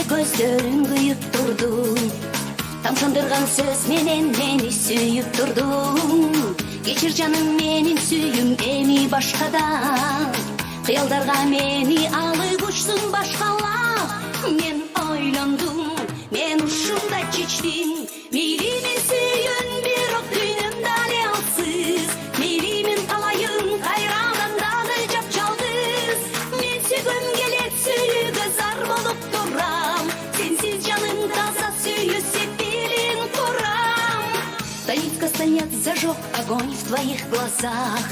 көздөрүң күйүп турду. Тамшандырган сөз менен мени сүйүп турдуң. Кечир жаным менин сүйүм эми башкада. Кыялдарга мени алып учсун башкалап. Мен ойлондум, мен ушундай чечтим. Мейли мен сүйүн бирок дүйнөм дале алсыз. Мейли мен калайын кайрадан дагы жапжалдыз. Мен сүйгүм келет, сүйүүгө зар болуп турам. Сенсиз жаным таза сүйүү сепилин курам. Стоит кастанет, зажег огонь в твоих глазах.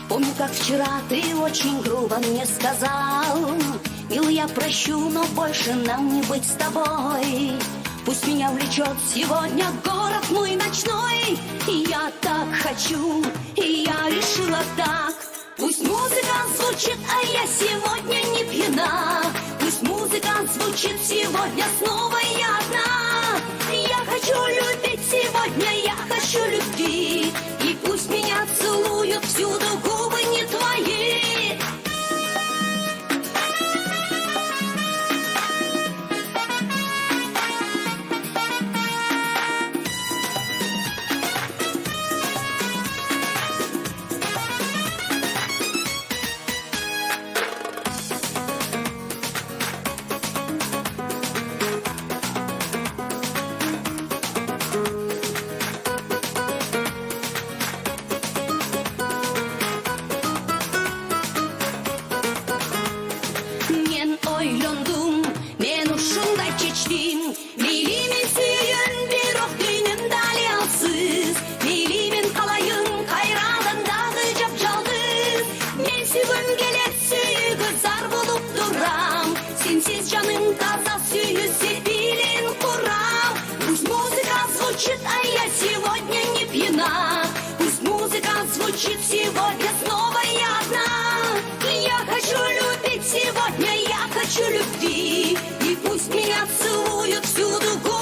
Помню, как вчера ты очень грубо мне сказал: милый, я прощу, но больше нам не быть с тобой. Пусть меня влечет сегодня город мой ночной. И я так хочу, и я решила так. Пусть музыка звучит, а я сегодня не пьяна. Пусть музыка звучит сегодня, снова я одна. Я хочу любить сегодня, я хочу любви. И пусть меня целуют всюду губы не твои. Мен ойлондум, мен ушундай чечтим. Мейли мен сүйүн бирок дүйнөм дале алсыз. Мейли мен калайын кайрадан дагы жапжалдыз. Мен сүйгүм келет, сүйүүгө зар болуп турам. Сенсиз жаным таза сүйүү сепилин курам. Пусть музыка звучит, а я сегодня не пьяна. Пусть музыка звучит сегодня, снова я одна. Я хочу любить сегодня, я хочу любви. И пусть меня целуют всюду.